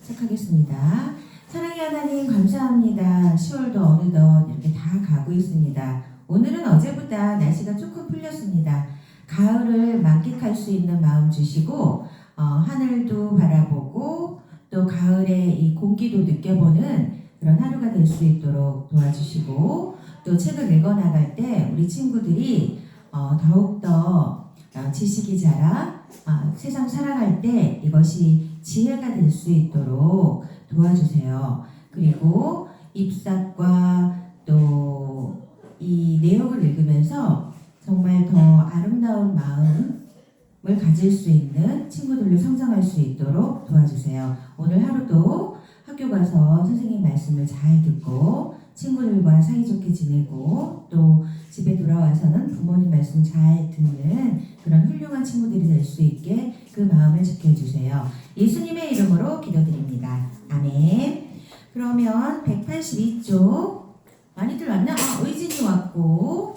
시작하겠습니다. 사랑의 하나님 감사합니다. 10월도 어느덧 이렇게 다 가고 있습니다. 오늘은 어제보다 날씨가 조금 풀렸습니다. 가을을 만끽할 수 있는 마음 주시고 하늘도 바라보고 또 가을의 이 공기도 느껴보는 그런 하루가 될 수 있도록 도와주시고 또 책을 읽어나갈 때 우리 친구들이 더욱더 지식이 자라 세상 살아갈 때 이것이 지혜가 될 수 있도록 도와주세요. 그리고 입사과 또 이 내용을 읽으면서 정말 더 아름다운 마음을 가질 수 있는 친구들로 성장할 수 있도록 도와주세요. 오늘 하루도 학교 가서 선생님 말씀을 잘 듣고 친구들과 사이좋게 지내고 또 집에 돌아와서는 부모님 말씀 잘 듣는 그런 훌륭한 친구들이 될 수 있게 그 마음을 지켜주세요. 예수님의 이름으로 기도드립니다. 아멘. 그러면 182쪽 많이들 왔나? 의진이 왔고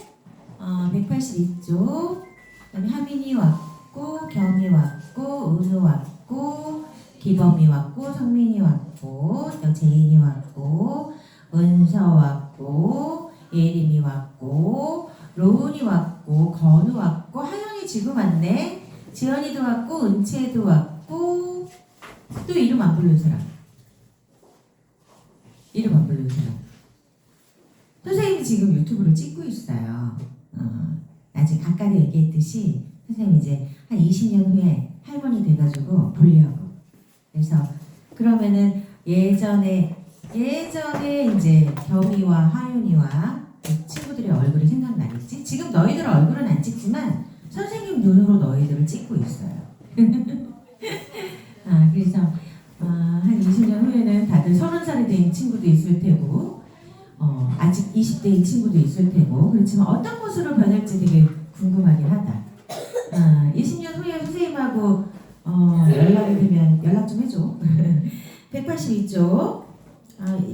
182쪽 그다음에 하민이 왔고 겸이 왔고 은우 왔고 기범이 왔고 성민이 왔고 또 제인이 왔고 은서 왔고 예림이 왔고 로운이 왔고 건우 왔고 하연이 지금 왔네. 지연이도 왔고 은채도 왔고 또 이름 안 부르는 사람. 이름 안 부르는 사람. 선생님이 지금 유튜브를 찍고 있어요. 아직 아까도 얘기했듯이 선생님 이제 한 20년 후에 할머니 돼가지고 보려고. 그래서 그러면은 예전에 이제 겸이와 하윤이와 친구들의 얼굴이 생각나겠지? 지금 너희들 얼굴은 안 찍지만 선생님 눈으로 너희들을 찍고 있어요. 그래서 한 20년 후에는 다들 30살이 된 친구도 있을 테고 아직 20대인 친구도 있을 테고 그렇지만 어떤 모습으로 변할지 되게 궁금하긴 하다. 20년 후에 선생님하고 연락이 되면 연락 좀 해줘. 182쪽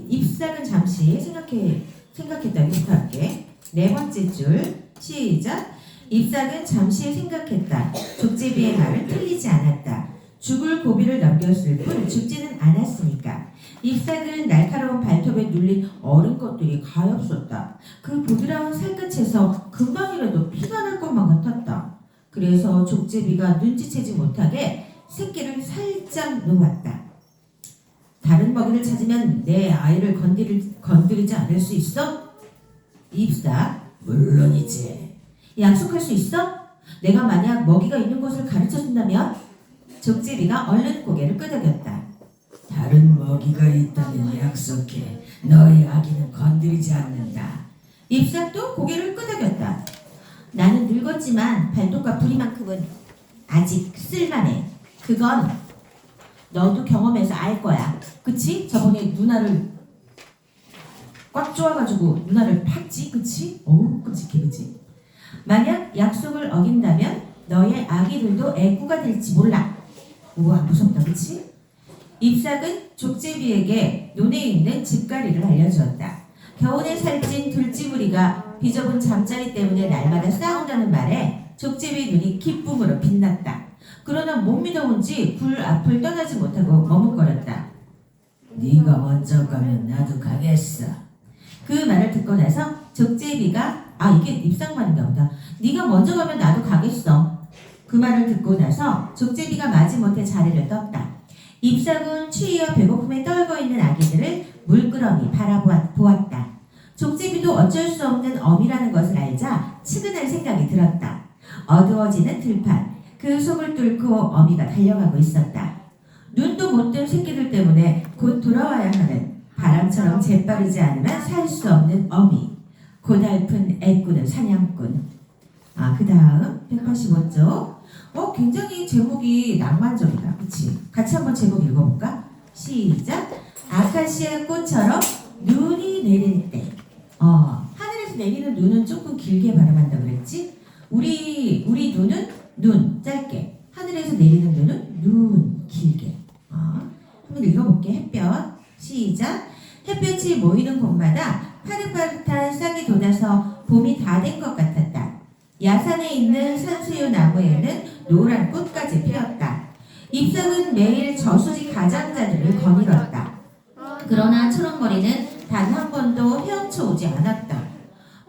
입사는 잠시 생각했다부터 할게. 네 번째 줄 시작. 입사는 잠시 생각했다. 족제비의 말은 틀리지 않았다. 죽을 고비를 넘겼을 뿐 죽지는 않았으니까. 잎사귀는 날카로운 발톱에 눌린 어른 것들이 가엾었다. 그 부드러운 살갗에서 금방이라도 피가 날 것만 같았다. 그래서 족제비가 눈치채지 못하게 새끼를 살짝 놓았다. 다른 먹이를 찾으면 내 아이를 건드리지 않을 수 있어? 잎사, 물론이지. 약속할 수 있어? 내가 만약 먹이가 있는 곳을 가르쳐준다면? 족제비가 얼른 고개를 끄덕였다. 다른 먹이가 있다면 약속해. 너의 아기는 건드리지 않는다. 잎사도 고개를 끄덕였다. 나는 늙었지만 발톱과 부리만큼은 아직 쓸만해. 그건 너도 경험해서 알 거야. 그치? 저번에 누나를 꽉 조아가지고 누나를 팠지? 그치? 어우 끔찍해 그치? 만약 약속을 어긴다면 너의 아기들도 애꾸가 될지 몰라. 우와 무섭다 그치? 잎삭은 족제비에게 논에 있는 집가리를 알려주었다. 겨울에 살찐 들쥐무리가 비좁은 잠자리 때문에 날마다 싸운다는 말에 족제비 눈이 기쁨으로 빛났다. 그러나 못 믿어온지 굴 앞을 떠나지 못하고 머뭇거렸다. 네가 먼저 가면 나도 가겠어. 그 말을 듣고 나서 족제비가 이게 잎삭 말인가 보다. 네가 먼저 가면 나도 가겠어. 그 말을 듣고 나서 족제비가 마지못해 자리를 떴다. 잎삭은 추위와 배고픔에 떨고 있는 아기들을 물끄러미 바라보았다. 족제비도 어쩔 수 없는 어미라는 것을 알자 측은한 생각이 들었다. 어두워지는 들판, 그 속을 뚫고 어미가 달려가고 있었다. 눈도 못 뜬 새끼들 때문에 곧 돌아와야 하는 바람처럼 재빠르지 않으면 살 수 없는 어미, 고달픈 애꾸는 사냥꾼. 그 다음 185쪽. 굉장히 제목이 낭만적이다. 그치? 같이 한번 제목 읽어볼까? 시작! 아카시아 꽃처럼 눈이 내릴 때. 하늘에서 내리는 눈은 조금 길게 발음한다 그랬지? 우리 눈은 눈 짧게. 하늘에서 내리는 눈은 눈 길게. 한번 읽어볼게. 햇볕. 시작! 햇볕이 모이는 곳마다 파릇파릇한 싹이 돋아서 봄이 다 된 것 같았다. 야산에 있는 산수유 나무에는 노란 꽃까지 피었다. 잎삭은 매일 저수지 가장자리를 거닐었다. 그러나 초록머리는 단 한 번도 헤엄쳐 오지 않았다.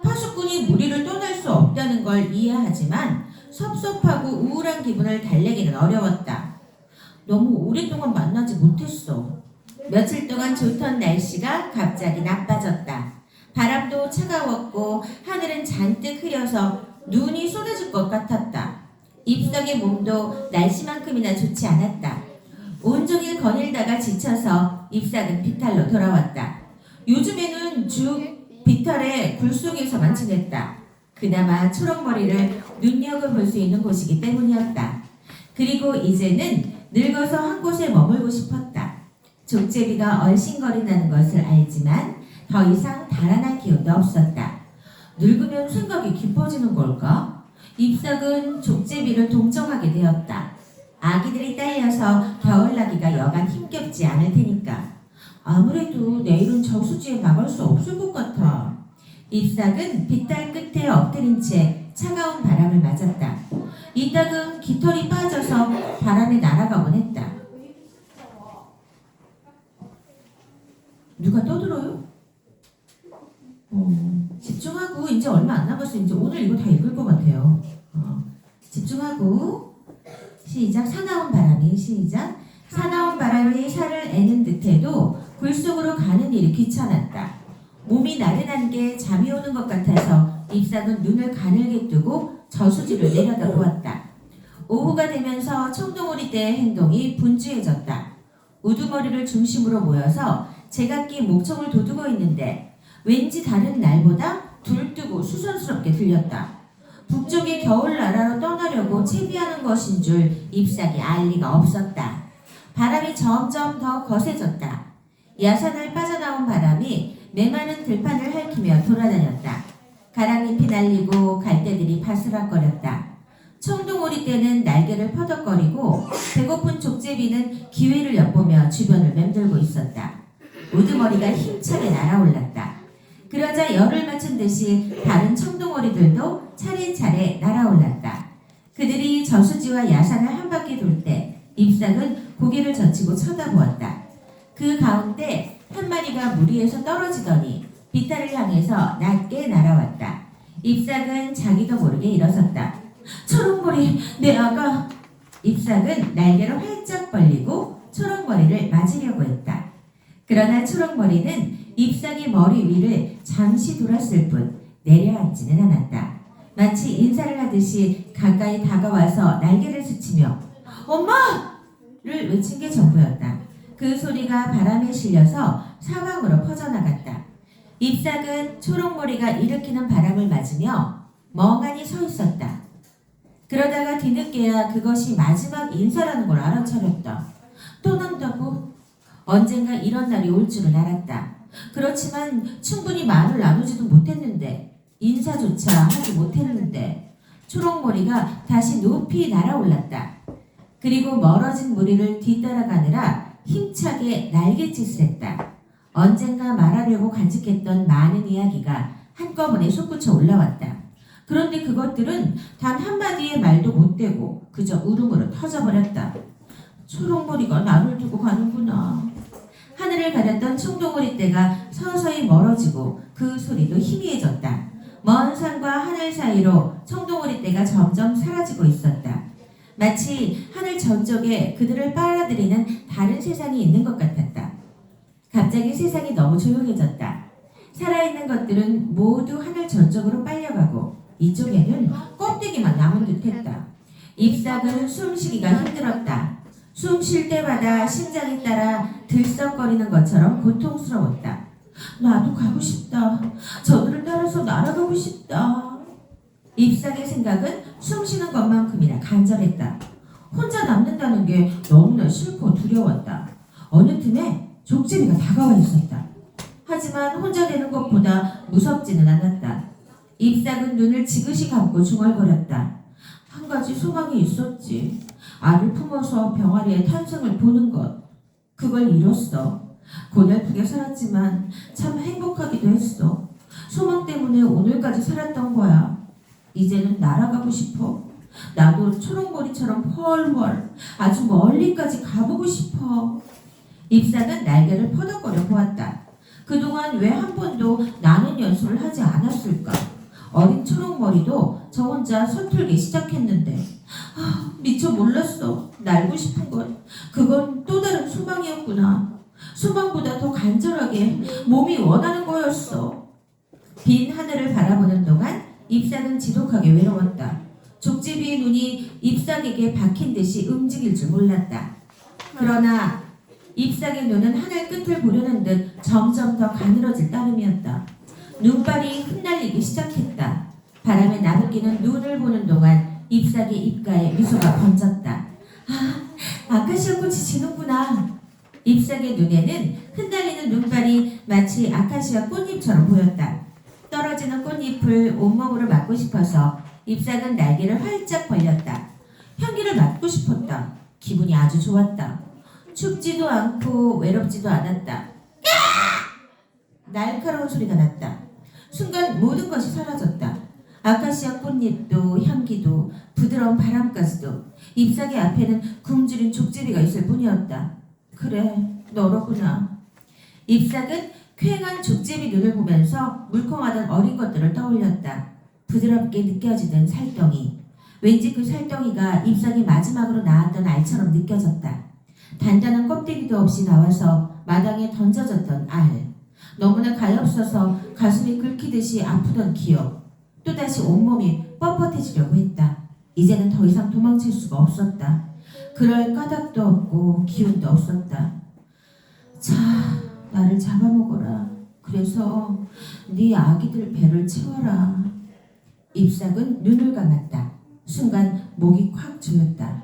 파수꾼이 무리를 떠날 수 없다는 걸 이해하지만 섭섭하고 우울한 기분을 달래기는 어려웠다. 너무 오랫동안 만나지 못했어. 며칠 동안 좋던 날씨가 갑자기 나빠졌다. 바람도 차가웠고 하늘은 잔뜩 흐려서 눈이 쏟아질 것 같았다. 잎삭의 몸도 날씨만큼이나 좋지 않았다. 온종일 거닐다가 지쳐서 잎삭은 비탈로 돌아왔다. 요즘에는 주 비탈의 굴 속에서만 지냈다. 그나마 초록머리를 눈여겨볼 수 있는 곳이기 때문이었다. 그리고 이제는 늙어서 한 곳에 머물고 싶었다. 족제비가 얼씬거린다는 것을 알지만 더 이상 달아날 기운도 없었다. 늙으면 생각이 깊어지는 걸까? 잎삭은 족제비를 동정하게 되었다. 아기들이 딸려서 겨울나기가 여간 힘겹지 않을 테니까. 아무래도 내일은 저수지에 나갈 수 없을 것 같아. 잎삭은 빗달 끝에 엎드린 채 차가운 바람을 맞았다. 이따금 깃털이 빠져서 바람에 날아가곤 했다. 누가 떠들어요? 집중하고 이제 얼마 안 남았어. 이제 오늘 이거 다 읽을 것 같아요. 집중하고 시작. 사나운 바람이 시작. 사나운 바람이 살을 애는 듯해도 굴 속으로 가는 일이 귀찮았다. 몸이 나른한 게 잠이 오는 것 같아서 잎삭은 눈을 가늘게 뜨고 저수지를 내려다보았다. 오후가 되면서 청동오리 떼의 행동이 분주해졌다. 우두머리를 중심으로 모여서 제각기 목청을 도두고 있는데 왠지 다른 날보다 둘뜨고 수선스럽게 들렸다. 북쪽의 겨울나라로 떠나려고 채비하는 것인 줄 잎삭이 알 리가 없었다. 바람이 점점 더 거세졌다. 야산을 빠져나온 바람이 메마른 들판을 핥히며 돌아다녔다. 가랑잎이 날리고 갈대들이 바스락거렸다. 청동오리 떼는 날개를 퍼덕거리고 배고픈 족제비는 기회를 엿보며 주변을 맴돌고 있었다. 우두머리가 힘차게 날아올랐다. 그러자 열을 맞춘 듯이 다른 청동오리들도 차례차례 날아올랐다. 그들이 저수지와 야산을 한 바퀴 돌 때 잎삭은 고개를 젖히고 쳐다보았다. 그 가운데 한 마리가 물 위에서 떨어지더니 비탈을 향해서 낮게 날아왔다. 잎삭은 자기도 모르게 일어섰다. 초록머리, 내 아가! 잎삭은 날개를 활짝 벌리고 초록머리를 맞으려고 했다. 그러나 초록머리는 잎삭의 머리 위를 잠시 돌았을 뿐 내려앉지는 않았다. 마치 인사를 하듯이 가까이 다가와서 날개를 스치며 엄마!를 외친 게 전부였다. 그 소리가 바람에 실려서 사방으로 퍼져나갔다. 잎삭은 초록머리가 일으키는 바람을 맞으며 멍하니 서 있었다. 그러다가 뒤늦게야 그것이 마지막 인사라는 걸 알아차렸다. 떠난다고? 언젠가 이런 날이 올 줄은 알았다. 그렇지만 충분히 말을 나누지도 못했는데 인사조차 하지 못했는데 초록머리가 다시 높이 날아올랐다. 그리고 멀어진 무리를 뒤따라가느라 힘차게 날갯짓을 했다. 언젠가 말하려고 간직했던 많은 이야기가 한꺼번에 솟구쳐 올라왔다. 그런데 그것들은 단 한마디의 말도 못되고 그저 울음으로 터져버렸다. 초록머리가 나를 두고 가는구나. 하늘을 가렸던 청동오리 떼가 서서히 멀어지고 그 소리도 희미해졌다. 먼 산과 하늘 사이로 청동오리 떼가 점점 사라지고 있었다. 마치 하늘 저쪽에 그들을 빨아들이는 다른 세상이 있는 것 같았다. 갑자기 세상이 너무 조용해졌다. 살아있는 것들은 모두 하늘 저쪽으로 빨려가고 이쪽에는 껍데기만 남은 듯했다. 잎삭은 숨쉬기가 힘들었다. 숨 쉴 때마다 심장이 따라 들썩거리는 것처럼 고통스러웠다. 나도 가고 싶다. 저들을 따라서 날아가고 싶다. 잎삭의 생각은 숨 쉬는 것만큼이나 간절했다. 혼자 남는다는 게 너무나 싫고 두려웠다. 어느 틈에 족제비가 다가와 있었다. 하지만 혼자 되는 것보다 무섭지는 않았다. 잎삭은 눈을 지그시 감고 중얼거렸다. 한 가지 소망이 있었지. 알을 품어서 병아리의 탄생을 보는 것. 그걸 이뤘어. 고달프게 살았지만 참 행복하기도 했어. 소망 때문에 오늘까지 살았던 거야. 이제는 날아가고 싶어. 나도 초록머리처럼 펄펄 아주 멀리까지 가보고 싶어. 잎삭은 날개를 퍼덕거려 보았다. 그동안 왜 한 번도 나는 연습을 하지 않았을까? 어린 초록머리도 저 혼자 서툴게 시작했는데 미처 몰랐어. 날고 싶은 건 그건 또 다른 소망이었구나. 소망보다 더 간절하게 몸이 원하는 거였어. 빈 하늘을 바라보는 동안 잎삭은 지독하게 외로웠다. 족제비의 눈이 잎삭에게 박힌 듯이 움직일 줄 몰랐다. 그러나 잎삭의 눈은 하늘 끝을 보려는 듯 점점 더 가늘어질 따름이었다. 눈발이 흩날리기 시작했다. 바람에 나부끼는 눈을 보는 동안 잎삭의 입가에 미소가 번졌다. 아카시아 꽃이 지는구나. 잎삭의 눈에는 흩날리는 눈발이 마치 아카시아 꽃잎처럼 보였다. 떨어지는 꽃잎을 온몸으로 맞고 싶어서 잎삭은 날개를 활짝 벌렸다. 향기를 맡고 싶었다. 기분이 아주 좋았다. 춥지도 않고 외롭지도 않았다. 날카로운 소리가 났다. 순간 모든 것이 사라졌다. 아카시아 꽃잎도 향기도 부드러운 바람까지도 잎사귀 앞에는 굶주린 족제비가 있을 뿐이었다. 그래, 너로구나. 잎삭은 쾌한 족제비 눈을 보면서 물컹하던 어린 것들을 떠올렸다. 부드럽게 느껴지던 살덩이. 왠지 그 살덩이가 잎삭이 마지막으로 낳았던 알처럼 느껴졌다. 단단한 껍데기도 없이 나와서 마당에 던져졌던 알. 너무나 가엾어서 가슴이 긁히듯이 아프던 기억. 또다시 온몸이 뻣뻣해지려고 했다. 이제는 더 이상 도망칠 수가 없었다. 그럴 까닭도 없고 기운도 없었다. 자, 나를 잡아먹어라. 그래서 네 아기들 배를 채워라. 잎삭은 눈을 감았다. 순간 목이 콱 조였다.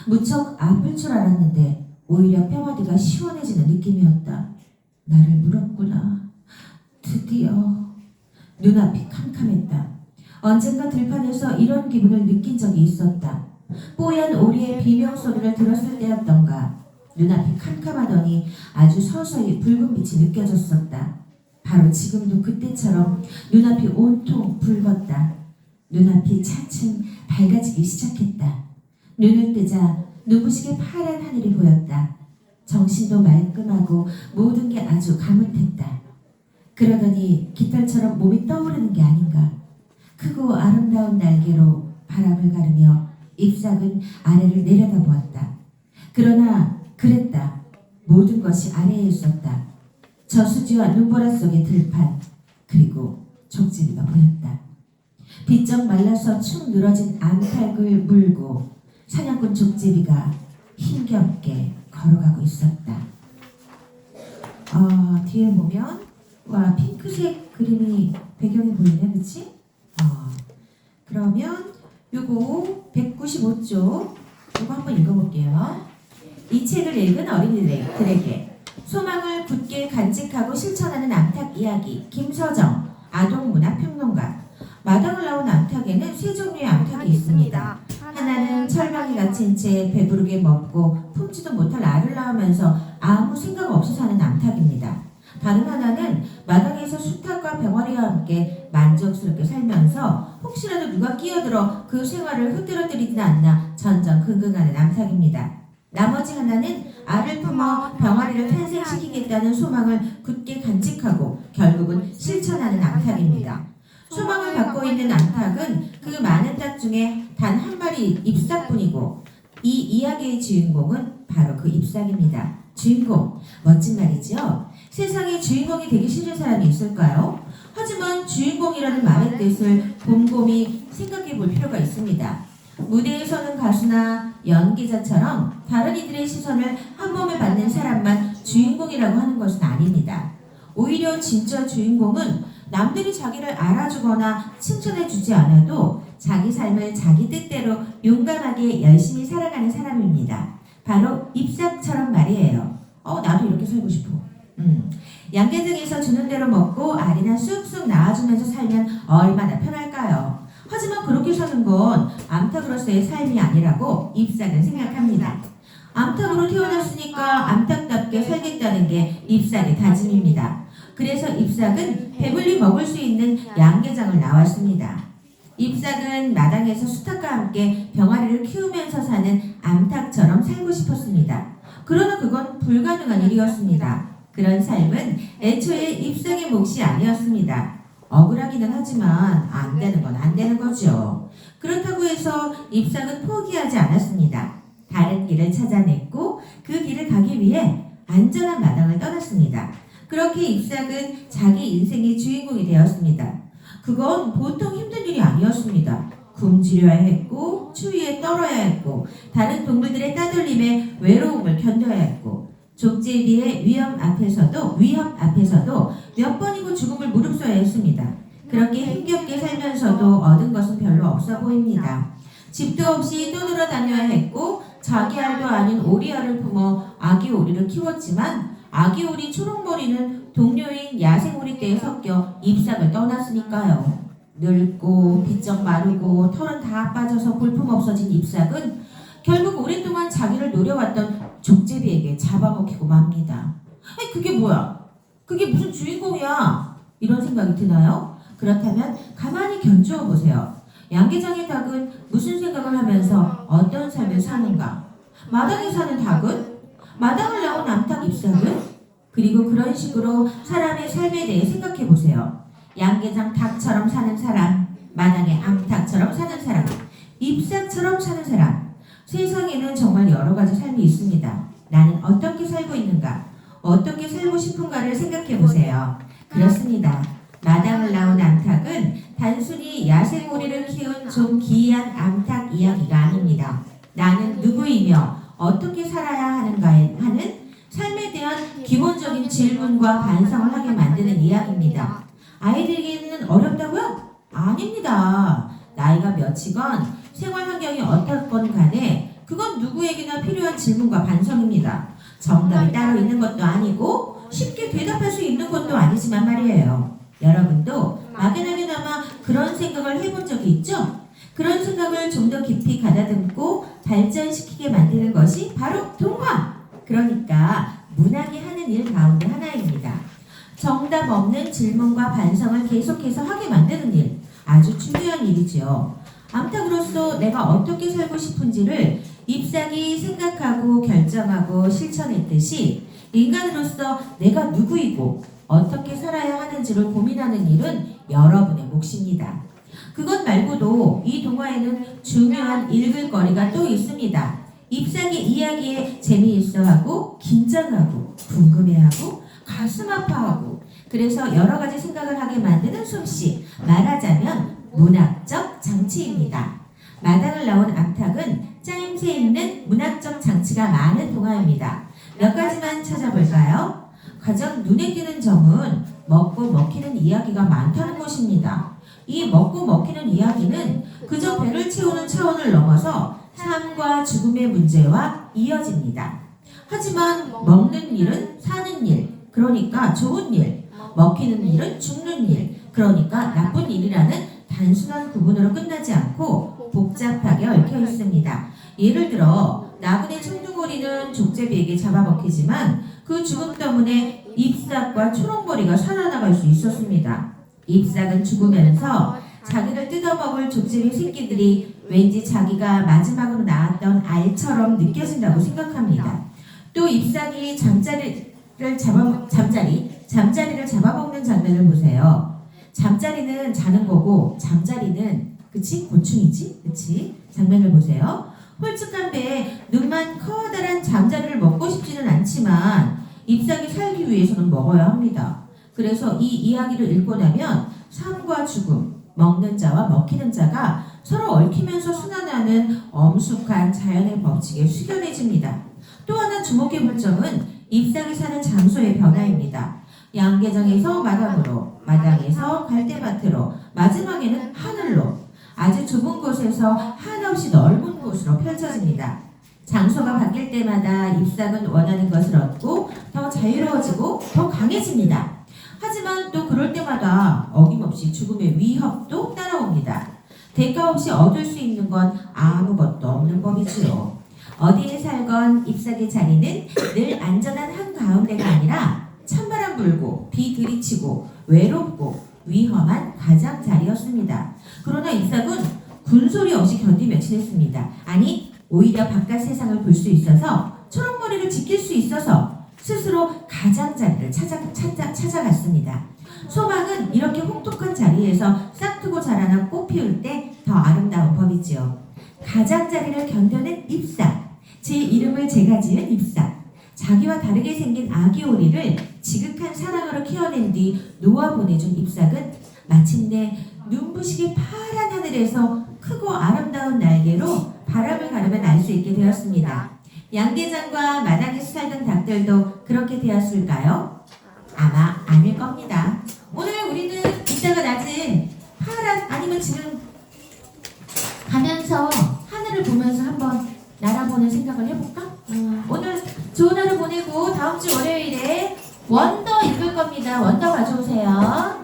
무척 아플 줄 알았는데 오히려 뼈마디가 시원해지는 느낌이었다. 나를 물었구나. 드디어. 눈앞이 캄캄했다. 언젠가 들판에서 이런 기분을 느낀 적이 있었다. 뽀얀 오리의 비명소리를 들었을 때였던가. 눈앞이 캄캄하더니 아주 서서히 붉은 빛이 느껴졌었다. 바로 지금도 그때처럼 눈앞이 온통 붉었다. 눈앞이 차츰 밝아지기 시작했다. 눈을 뜨자 눈부시게 파란 하늘이 보였다. 정신도 말끔하고 모든 게 아주 가뭇했다. 그러더니 깃털처럼 몸이 떠오르는 게 아닌가. 크고 아름다운 날개로 바람을 가르며 잎삭은 아래를 내려다보았다. 그러나 그랬다. 모든 것이 아래에 있었다. 저수지와 눈보라 속의 들판, 그리고 족제비가 보였다. 비쩍 말라서 축 늘어진 암탉을 물고 사냥꾼 족제비가 힘겹게 걸어가고 있었다. 뒤에 보면 와, 핑크색 그림이 배경이 보이네, 그치? 그러면 요거 195쪽 요거 한번 읽어볼게요. 이 책을 읽은 어린이들에게 소망을 굳게 간직하고 실천하는 암탉 이야기. 김서정, 아동문화평론가. 마당을 나온 암탉에는 세 종류의 암탉이 있습니다. 하나는 철망에 갇힌 채 배부르게 먹고 품지도 못할 알을 낳으면서 아무 생각 없이 사는 암탉입니다. 다른 하나는 마당에서 수탉과 병아리와 함께 만족스럽게 살면서 혹시라도 누가 끼어들어 그 생활을 흐트러뜨리진 않나 전전긍긍하는 암탉입니다. 나머지 하나는 알을 품어 병아리를 탄생시키겠다는 소망을 굳게 간직하고 결국은 실천하는 암탉입니다. 소망을 갖고 있는 암탉은 그 많은 닭 중에 단 한 마리 잎삭뿐이고 이 이야기의 주인공은 바로 그 잎삭입니다. 주인공, 멋진 말이죠? 세상에 주인공이 되기 싫은 사람이 있을까요? 하지만 주인공이라는 말의 뜻을 곰곰이 생각해 볼 필요가 있습니다. 무대에 서는 가수나 연기자처럼 다른 이들의 시선을 한 몸에 받는 사람만 주인공이라고 하는 것은 아닙니다. 오히려 진짜 주인공은 남들이 자기를 알아주거나 칭찬해주지 않아도 자기 삶을 자기 뜻대로 용감하게 열심히 살아가는 사람입니다. 바로 잎삭처럼 말이에요. 나도 이렇게 살고 싶어. 양계장에서 주는 대로 먹고 알이나 쑥쑥 낳아주면서 살면 얼마나 편할까요? 하지만 그렇게 사는 건 암탉으로서의 삶이 아니라고 잎삭은 생각합니다. 암탉으로 태어났으니까 암탉답게 살겠다는 게 잎삭의 다짐입니다. 그래서 잎삭은 배불리 먹을 수 있는 양계장을 나왔습니다. 잎삭은 마당에서 수탉과 함께 병아리를 키우면서 사는 암탉처럼 살고 싶었습니다. 그러나 그건 불가능한 일이었습니다. 그런 삶은 애초에 잎삭의 몫이 아니었습니다. 억울하기는 하지만 안 되는 건 안 되는 거죠. 그렇다고 해서 잎삭은 포기하지 않았습니다. 다른 길을 찾아냈고 그 길을 가기 위해 안전한 마당을 떠났습니다. 그렇게 잎삭은 자기 인생의 주인공이 되었습니다. 그건 보통 힘든 일이 아니었습니다. 굶주려야 했고 추위에 떨어야 했고 다른 동물들의 따돌림에 외로움을 견뎌야 했고 족제비의 위험 앞에서도 몇 번이고 죽음을 무릅써야 했습니다. 그렇게 힘겹게 살면서도 얻은 것은 별로 없어 보입니다. 집도 없이 떠돌아다녀야 했고 자기 알도 아닌 오리알을 품어 아기 오리를 키웠지만 아기 오리 초록머리는 동료인 야생오리 떼에 섞여 잎삭을 떠났으니까요. 늙고 비쩍 마르고 털은 다 빠져서 볼품없어진 잎삭은 결국 오랫동안 자기를 노려왔던 족제비에게 잡아먹히고 맙니다. 아니 그게 뭐야? 그게 무슨 주인공이야? 이런 생각이 드나요? 그렇다면 가만히 견주어 보세요. 양계장의 닭은 무슨 생각을 하면서 어떤 삶을 사는가? 마당에 사는 닭은? 마당을 나온 암탉 잎삭은? 그리고 그런 식으로 사람의 삶에 대해 생각해 보세요. 양계장 닭처럼 사는 사람, 마당의 암탉처럼 사는 사람, 잎삭처럼 사는 사람. 세상에는 정말 여러 가지 삶이 있습니다. 나는 어떻게 살고 있는가? 어떻게 살고 싶은가를 생각해 보세요. 그렇습니다. 마당을 나온 암탉은 단순히 야생오리를 키운 좀 기이한 암탉 이야기가 아닙니다. 나는 누구이며 어떻게 살아야 하는가에 하는 삶에 대한 기본적인 질문과 반성을 하게 만드는 이야기입니다. 아이들에게는 어렵다고요? 아닙니다. 나이가 몇이건 생활 환경이 어떻건 간에 그건 누구에게나 필요한 질문과 반성입니다. 정답이 따로 있는 것도 아니고 쉽게 대답할 수 있는 것도 아니지만 말이에요. 여러분도 막연하게나마 그런 생각을 해본 적이 있죠? 그런 생각을 좀 더 깊이 가다듬고 발전시키게 만드는 것이 바로 동화! 그러니까 문학이 하는 일 가운데 하나입니다. 정답 없는 질문과 반성을 계속해서 하게 만드는 일, 아주 중요한 일이지요. 암탉으로서 내가 어떻게 살고 싶은지를 잎삭이 생각하고 결정하고 실천했듯이 인간으로서 내가 누구이고 어떻게 살아야 하는지를 고민하는 일은 여러분의 몫입니다. 그것 말고도 이 동화에는 중요한 읽을 거리가 또 있습니다. 잎삭이 이야기에 재미있어하고 긴장하고 궁금해하고 가슴 아파하고 그래서 여러 가지 생각을 하게 만드는 솜씨, 말하자면 문학적 장치입니다. 마당을 나온 암탉은 짜임새 있는 문학적 장치가 많은 동화입니다. 몇 가지만 찾아볼까요? 가장 눈에 띄는 점은 먹고 먹히는 이야기가 많다는 것입니다. 이 먹고 먹히는 이야기는 그저 배를 채우는 차원을 넘어서 삶과 죽음의 문제와 이어집니다. 하지만 먹는 일은 사는 일, 그러니까 좋은 일, 먹히는 일은 죽는 일, 그러니까 나쁜 일이라는 단순한 구분으로 끝나지 않고 복잡하게 얽혀 있습니다. 예를 들어 나그네 청둥오리는 족제비에게 잡아먹히지만 그 죽음 때문에 잎삭과 초록머리가 살아나갈 수 있었습니다. 잎삭은 죽으면서 자기를 뜯어먹을 족제비 새끼들이 왠지 자기가 마지막으로 낳았던 알처럼 느껴진다고 생각합니다. 또 잎삭이 잠자리를 잡아먹는 장면을 보세요. 잠자리는 자는 거고 잠자리는 그치? 곤충이지? 그치? 장면을 보세요. 홀쭉한 배에 눈만 커다란 잠자리를 먹고 싶지는 않지만 잎삭이 살기 위해서는 먹어야 합니다. 그래서 이 이야기를 읽고 나면 삶과 죽음, 먹는 자와 먹히는 자가 서로 얽히면서 순환하는 엄숙한 자연의 법칙에 숙연해집니다. 또 하나 주목해 볼 점은 잎삭이 사는 장소의 변화입니다. 양계장에서 마당으로, 마당에서 갈대밭으로, 마지막에는 하늘로 아주 좁은 곳에서 한없이 넓은 곳으로 펼쳐집니다. 장소가 바뀔 때마다 잎삭은 원하는 것을 얻고 더 자유로워지고 더 강해집니다. 하지만 또 그럴 때마다 어김없이 죽음의 위협도 따라옵니다. 대가 없이 얻을 수 있는 건 아무것도 없는 법이지요. 어디에 살건 잎삭의 자리는 늘 안전한 한가운데가 아니라 찬바람 불고 비 들이치고 외롭고 위험한 가장자리였습니다. 그러나 이삭은 군소리 없이 견디며 지냈습니다. 아니, 오히려 바깥 세상을 볼 수 있어서 초록머리를 지킬 수 있어서 스스로 가장자리를 찾아갔습니다. 소망은 이렇게 혹독한 자리에서 싹트고 자라나 꽃 피울 때 더 아름다운 법이지요. 가장자리를 견뎌낸 잎사, 제 이름을 제가 지은 잎사. 자기와 다르게 생긴 아기 오리를 지극한 사랑으로 키워낸 뒤 놓아보내준 잎삭은 마침내 눈부시게 파란 하늘에서 크고 아름다운 날개로 바람을 가르며 날 수 있게 되었습니다. 양계장과 마당에서 살던 닭들도 그렇게 되었을까요? 아마 아닐 겁니다. 오늘 우리는 이따가 낮에 파란, 아니면 지금 가면서 하늘을 보면서 한번 날아보는 생각을 해볼까? 오늘 좋은 하루 보내고 다음 주 월요일에 원더 읽을 겁니다. 원더 가져오세요.